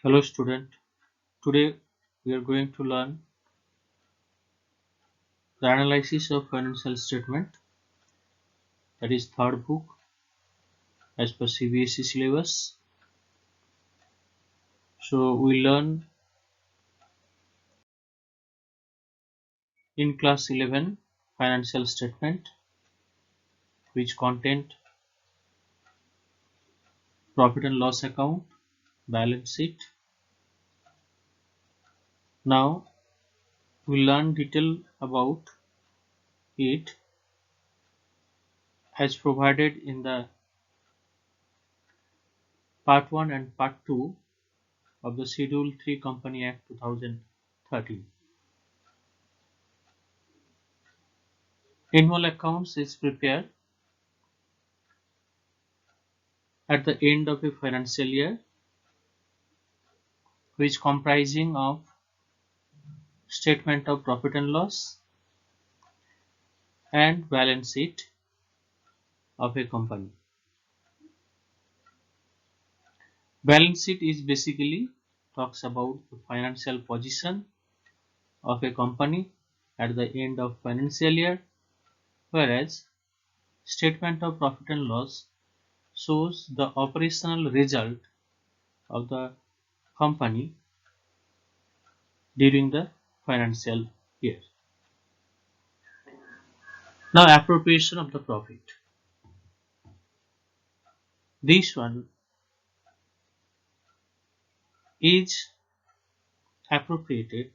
Hello student, today we are going to learn the analysis of financial statement, that is third book as per CBSE syllabus. So we learn in class 11 financial statement which content profit and loss account, balance sheet. Now we learn detail about it as provided in the part 1 and part 2 of the Schedule 3 Company Act 2013. Annual accounts is prepared at the end of a financial year, which comprising of statement of profit and loss and balance sheet of a company. Balance sheet is basically talks about the financial position of a company at the end of financial year, whereas statement of profit and loss shows the operational result of the company during the financial year. Now appropriation of the profit. This one is appropriated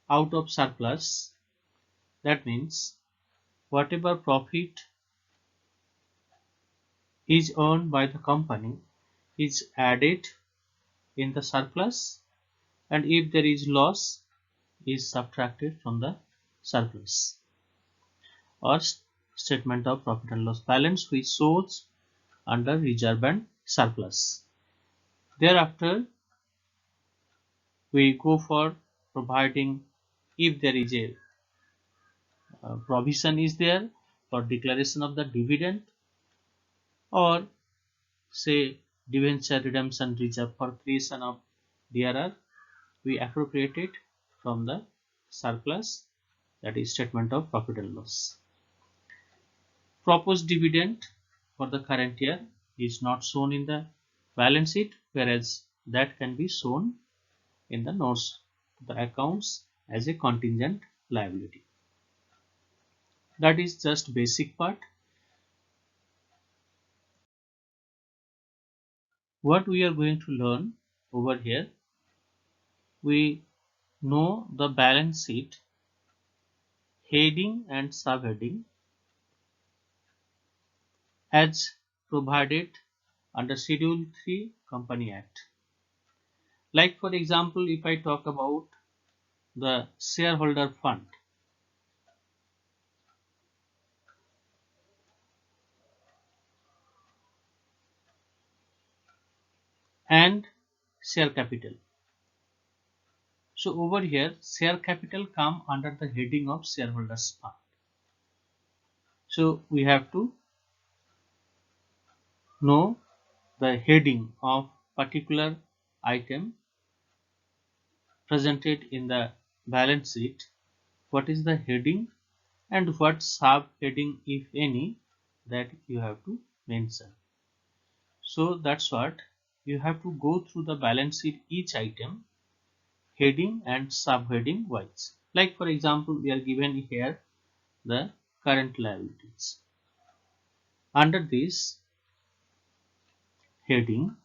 out of surplus. That means whatever profit is earned by the company is added in the surplus, and if there is loss is subtracted from the surplus or statement of profit and loss balance, which shows under reserve and surplus. Thereafter we go for providing, if there is a provision is there for declaration of the dividend, or say debenture redemption reserve for creation of DRR, we appropriate it from the surplus, that is statement of profit and loss. Proposed dividend for the current year is not shown in the balance sheet, whereas that can be shown in the notes to the accounts as a contingent liability. That is just basic part. What we are going to learn over here, we know the balance sheet heading and subheading as provided under Schedule 3 Company Act. Like for example, if I talk about the shareholder fund, and share capital. So over here share capital come under the heading of shareholders fund. So we have to know the heading of particular item presented in the balance sheet, what is the heading and what subheading if any that you have to mention. So that's what you have to go through the balance sheet each item heading and subheading wise. Like for example, we are given here the current liabilities. Under this heading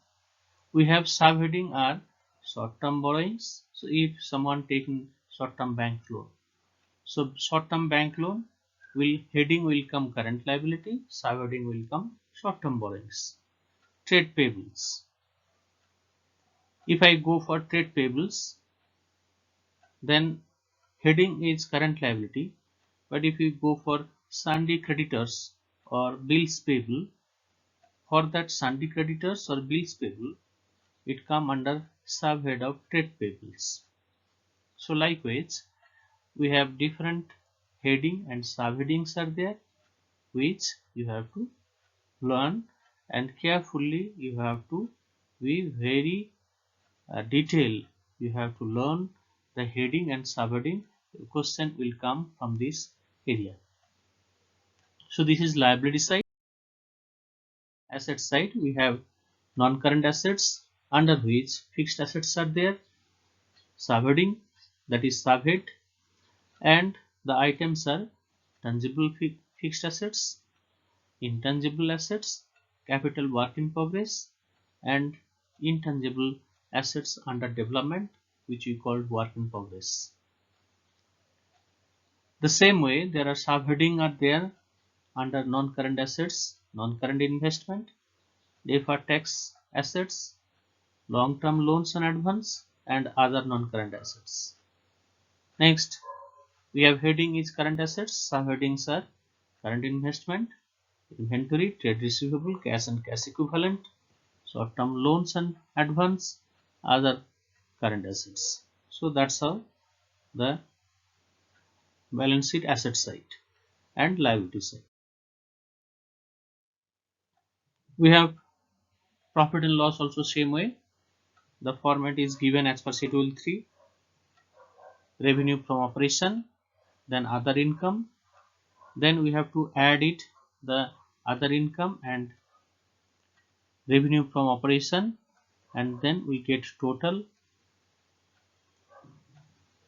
we have subheading are short-term borrowings. So if someone taking short-term bank loan, so short-term bank loan will heading will come current liability, subheading will come short-term borrowings. Trade payables. If I go for trade payables, then heading is current liability, but if you go for sundry creditors or bills payable, for that sundry creditors or bills payable, it come under subhead of trade payables. So likewise, we have different heading and subheadings are there, which you have to learn, and carefully you have to be very detail, you have to learn the heading and subheading. The question will come from this area. So this is liability side. Asset side, we have non-current assets under which fixed assets are there, subheading, that is subhead, and the items are tangible fixed assets, intangible assets, capital work in progress, and intangible assets under development, which we call work in progress. The same way, there are subheading are there under non-current assets, non-current investment, deferred tax assets, long-term loans and advance, and other non-current assets. Next, we have heading is current assets. Subheadings are current investment, inventory, trade receivable, cash and cash equivalent, short-term loans and advance, other current assets. So that's how the balance sheet asset side and liability side. We have profit and loss also same way. The format is given as per schedule 3. Revenue from operation, then other income, then we have to add it the other income and revenue from operation, and then we get total.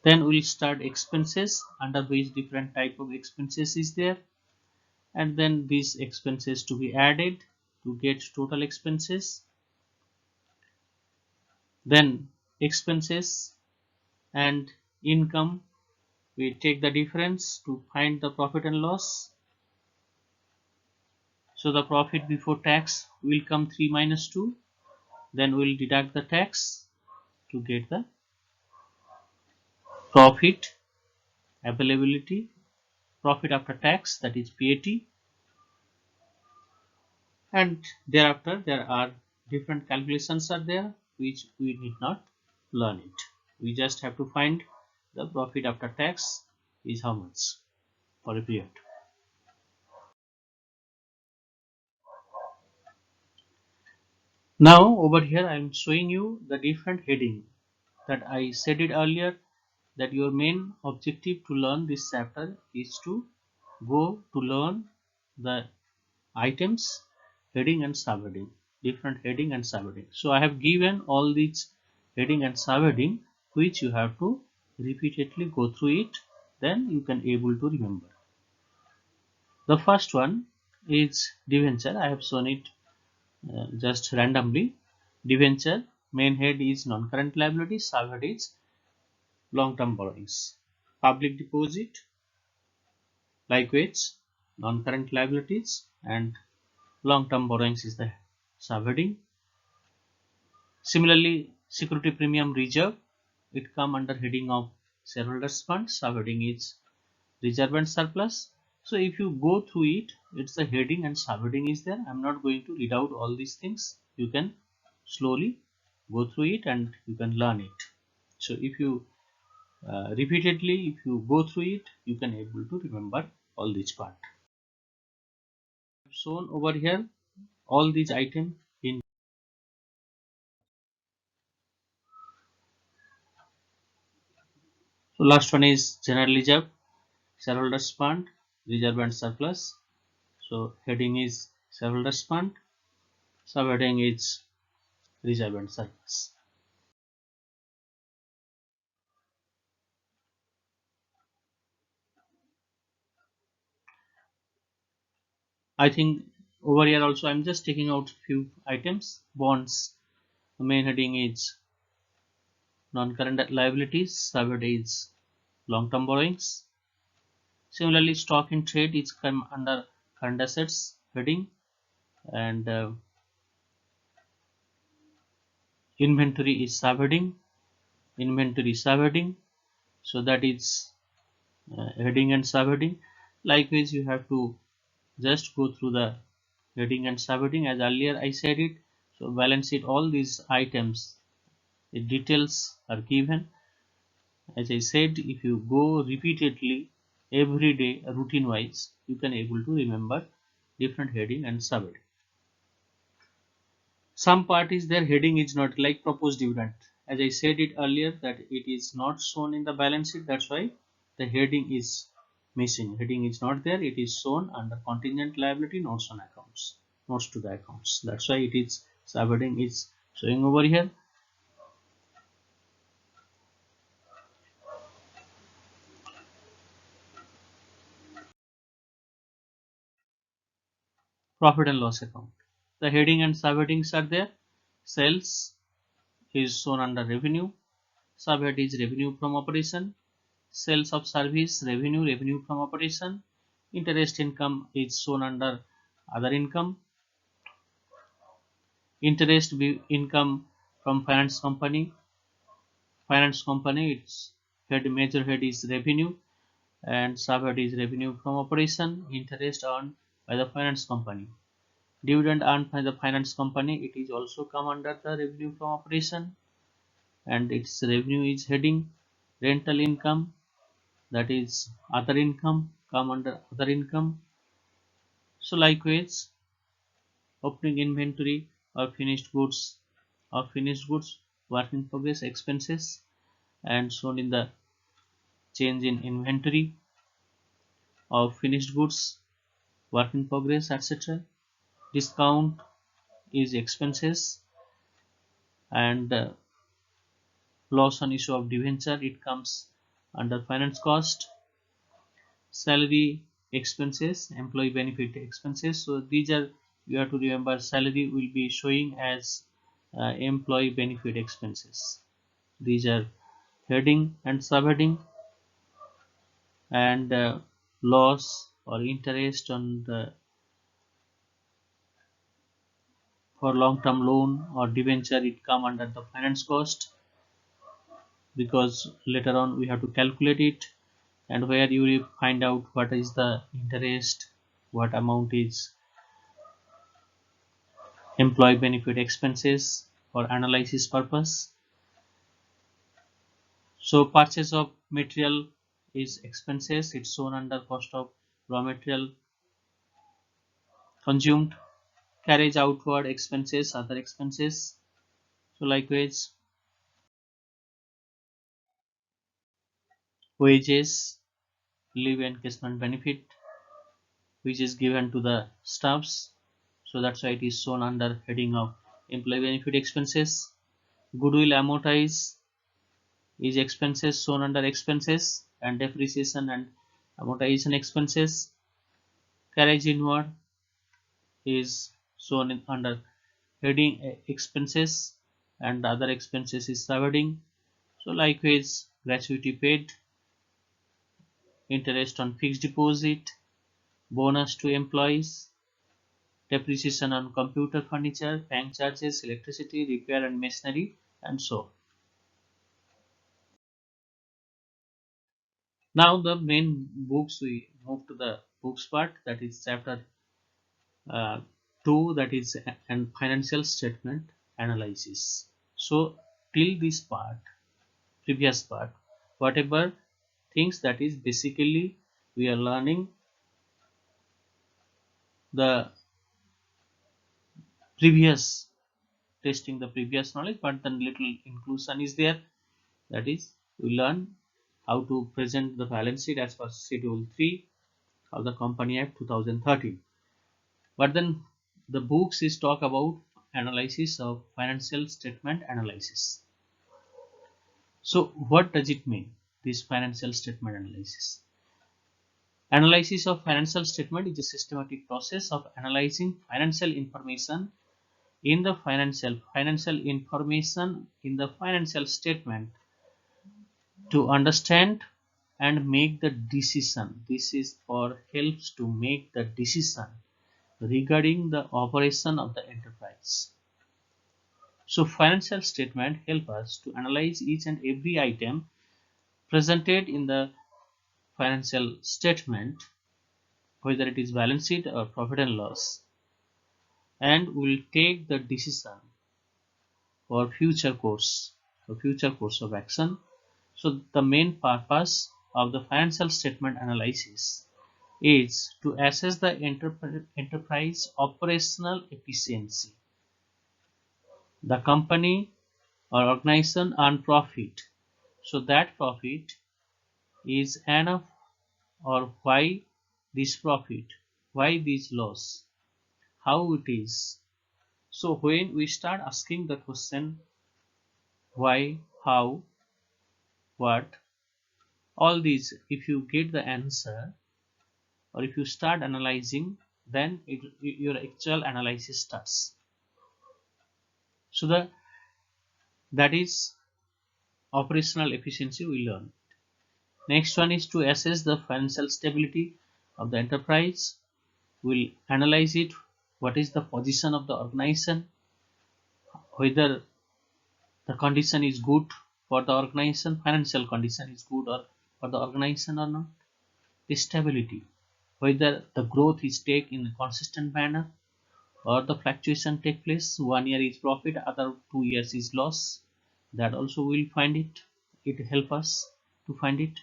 Then we'll start expenses, under which different type of expenses is there, and then these expenses to be added to get total expenses. Then expenses and income, we take the difference to find the profit and loss. So the profit before tax will come 3 minus 2, then we'll deduct the tax to get the profit availability, profit after tax, that is PAT. And thereafter there are different calculations are there which we need not learn it. We just have to find the profit after tax is how much for a period. Now over here I am showing you the different heading that I said it earlier, that your main objective to learn this chapter is to go to learn the items, heading and subheading, different heading and subheading. So I have given all these heading and subheading which you have to repeatedly go through it, then you can able to remember. The first one is debenture. I have shown it just randomly. Debenture, main head is non-current liability, subhead is long-term borrowings. Public deposit, likewise non-current liabilities, and long-term borrowings is the subheading. Similarly, security premium reserve, it come under heading of shareholders fund, subheading is reserve and surplus. So if you go through it, it's the heading and subheading is there. I'm not going to read out all these things. You can slowly go through it and you can learn it. So if you repeatedly, if you go through it, you can able to remember all this part. I've shown over here all these items in. So last one is general reserve, shareholders fund, reserve and surplus. So heading is shareholders fund, subheading is reserve and surplus. I think over here also I'm just taking out few items. Bonds, the main heading is non-current liabilities, subhead is long-term borrowings. Similarly, stock in trade is come under current assets heading, and inventory is subheading, inventory subheading, so that is heading and subheading. Likewise, you have to just go through the heading and subheading as earlier I said it. So balance sheet, all these items, the details are given. As I said, if you go repeatedly every day routine wise, you can able to remember different heading and subheading. Some part is their heading is not, like proposed dividend. as I said it earlier that it is not shown in the balance sheet, that's why the heading is missing. Heading is not there, it is shown under contingent liability notes on accounts, notes to the accounts. That's why it is subheading is showing over here. Profit and loss account. The heading and subheadings are there. Sales is shown under revenue. Subhead is revenue from operation. Sales of service revenue, revenue from operation. Interest income is shown under other income. Interest income from finance company. Finance company, its major head is revenue and subhead is revenue from operation. Interest earned by the finance company. Dividend earned by the finance company, it is also come under the revenue from operation, and its revenue is heading. Rental income, that is other income, come under other income. So likewise, opening inventory or finished goods work in progress expenses and shown in the change in inventory of finished goods, work in progress, etc. Discount is expenses, and loss on issue of debenture, it comes under finance cost. Salary expenses, employee benefit expenses, so these are, you have to remember, salary will be showing as employee benefit expenses. These are heading and subheading. And loss or interest on the for long-term loan or debenture, it come under the finance cost, because later on we have to calculate it, and where you will find out what is the interest, what amount is employee benefit expenses for analysis purpose. So purchase of material is expenses, it's shown under cost of raw material consumed. Carriage outward expenses, other expenses. So likewise, wages, leave encashment benefit, which is given to the staffs, so that's why it is shown under heading of employee benefit expenses. Goodwill amortize is expenses, shown under expenses, and depreciation and amortization expenses. Carriage inward is shown under heading expenses, and other expenses is subheading. So likewise, gratuity paid, interest on fixed deposit, bonus to employees, depreciation on computer furniture, bank charges, electricity, repair and machinery, and so. Now the main books, we move to the books part, that is chapter 2, that is and financial statement analysis. So till this part, previous part, whatever things, that is basically we are learning the previous, testing the previous knowledge, but then little inclusion is there, that is we learn how to present the balance sheet as per schedule 3 of the Company Act 2013. But then the books is talk about analysis of financial statement analysis. So what does it mean, this financial statement analysis? Analysis of financial statement is a systematic process of analyzing financial information in the financial information in the financial statement to understand and make the decision. This is for helps to make the decision regarding the operation of the enterprise. So financial statement help us to analyze each and every item presented in the financial statement, whether it is balance sheet or profit and loss, and will take the decision for future course of action. So the main purpose of the financial statement analysis is to assess the enterprise operational efficiency. The company or organization earn profit. So that profit is enough, or why this profit, why this loss, how it is. So when we start asking the question why, how, what, all these, if you get the answer or if you start analyzing, then your actual analysis starts. So that is operational efficiency we learn. Next one is to assess the financial stability of the enterprise. We'll analyze it, what is the position of the organization, whether the condition is good for the organization, financial condition is good or for the organization or not. The stability, whether the growth is take in a consistent manner or the fluctuation take place, 1 year is profit, other 2 years is loss. That also we'll find it. It help us to find it.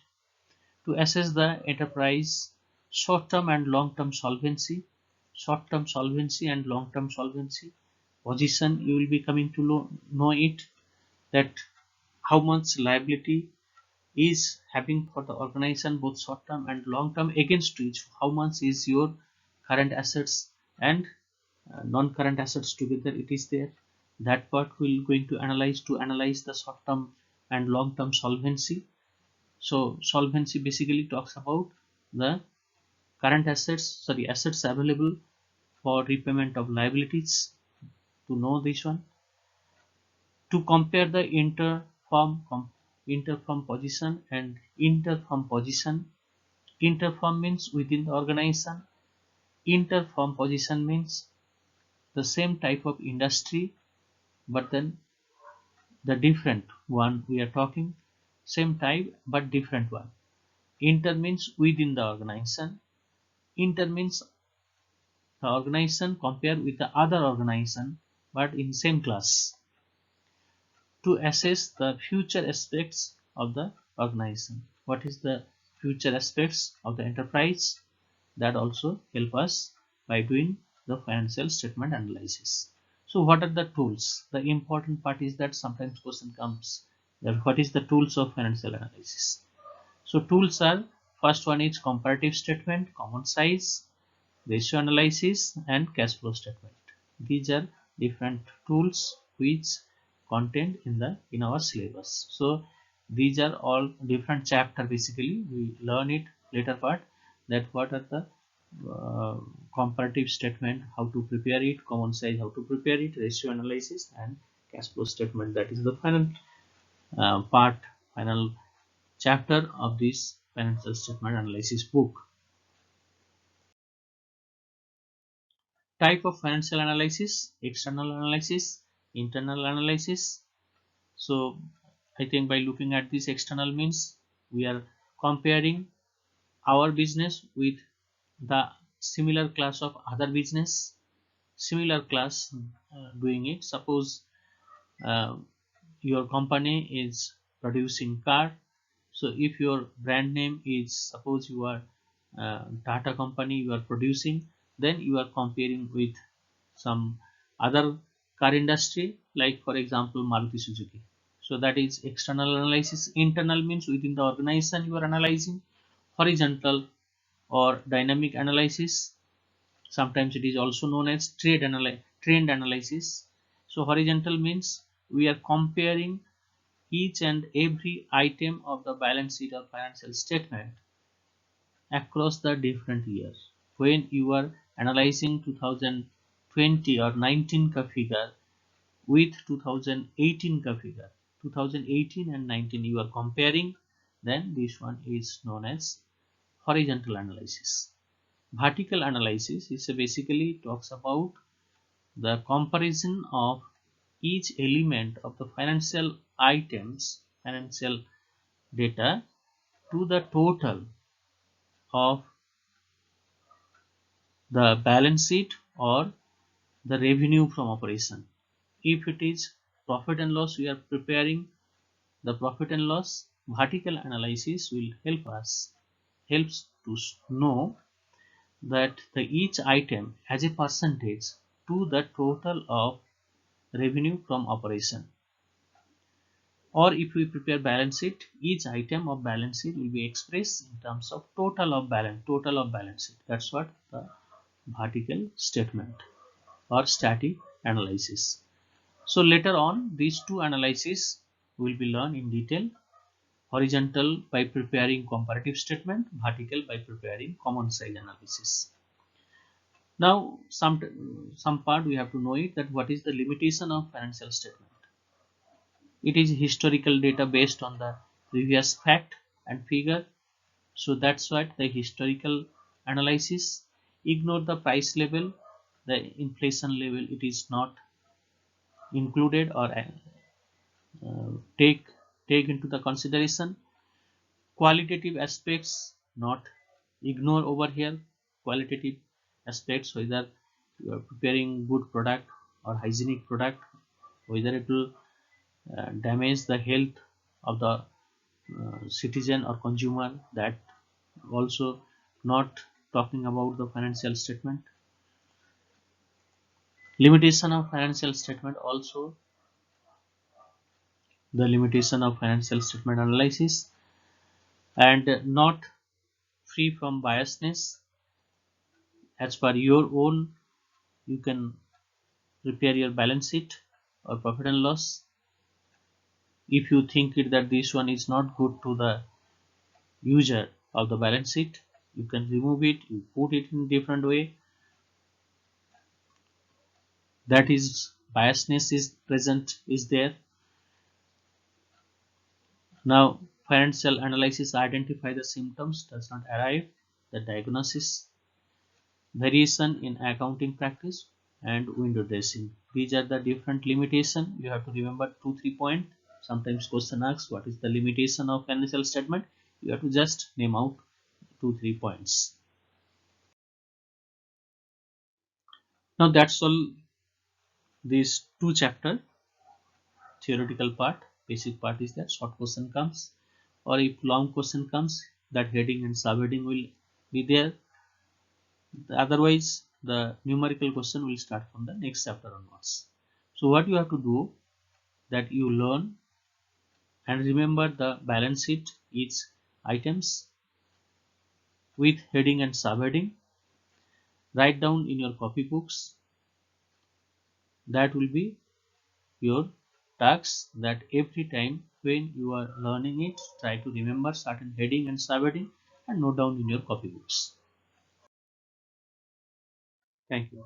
To assess the enterprise short-term and long-term solvency, short-term solvency and long-term solvency position, you will be coming to know it, that how much liability is having for the organization both short-term and long-term, against which how much is your current assets and non-current assets together it is there. That part we'll going to analyze the short-term and long-term solvency. So solvency basically talks about the current assets available for repayment of liabilities. To know this one, to compare the interfirm position and interfirm position. Interfirm means within the organization. Interfirm position means the same type of industry, but then the different one we are talking, same type but different one. Inter means within the organization. Inter means the organization compared with the other organization but in same class. To assess the future aspects of the organization, what is the future aspects of the enterprise, that also help us by doing the financial statement analysis. So what are the tools? The important part is that sometimes question comes that what is the tools of financial analysis. So tools are, first one is comparative statement, common size, ratio analysis and cash flow statement. These are different tools which contained in our syllabus. So these are all different chapter, basically we learn it later part, that what are the comparative statement, how to prepare it, common size, how to prepare it, ratio analysis and cash flow statement. That is the final final chapter of this financial statement analysis book. Type of financial analysis: external analysis, internal analysis. So I think by looking at this, external means we are comparing our business with the similar class of other business, similar class doing it. Suppose uh, your company is producing car, so if your brand name is, suppose you are Tata company, you are producing, then you are comparing with some other car industry, like for example Maruti Suzuki. So that is external analysis. Internal means within the organization you are analyzing. Horizontal or dynamic analysis, sometimes it is also known as trend analysis. So horizontal means we are comparing each and every item of the balance sheet or financial statement across the different years. When you are analyzing 2020 or 19 ka figure with 2018 ka figure, 2018 and 19 you are comparing, then this one is known as horizontal analysis. Vertical analysis is basically talks about the comparison of each element of the financial items, financial data, to the total of the balance sheet or the revenue from operation. If it is profit and loss, we are preparing the profit and loss. Vertical analysis will helps to know that the each item has a percentage to the total of revenue from operation. Or if we prepare balance sheet, each item of balance sheet will be expressed in terms of total of balance sheet. That's what the vertical statement or static analysis. So later on these two analyses will be learned in detail. Horizontal by preparing comparative statement, vertical by preparing common size analysis. Now some part we have to know it, that what is the limitation of financial statement. It is historical data based on the previous fact and figure. So that's what the historical analysis. Ignore the price level, the inflation level, it is not included or take into the consideration. Qualitative aspects not ignore over here. Qualitative aspects, whether you are preparing good product or hygienic product, whether it will damage the health of the citizen or consumer, that also not talking about the financial statement. Limitation of financial statement, also the limitation of financial statement analysis, and not free from biasness. As per your own, you can prepare your balance sheet or profit and loss. If you think it that this one is not good to the user of the balance sheet, you can remove it, you put it in different way. That is biasness is present, is there. Now financial analysis identify the symptoms, does not arrive the diagnosis. Variation in accounting practice and window dressing, these are the different limitation. You have to remember 2-3 points. Sometimes question asks what is the limitation of financial statement, you have to just name out 2-3 points. Now that's all. These two chapter, theoretical part, basic part is that short question comes, or if long question comes, that heading and subheading will be there. Otherwise the numerical question will start from the next chapter onwards. So what you have to do, that you learn and remember the balance sheet, each items with heading and subheading. Write down in your copybooks. That will be your task, that every time when you are learning it, try to remember certain heading and subheading and note down in your copybooks. Thank you.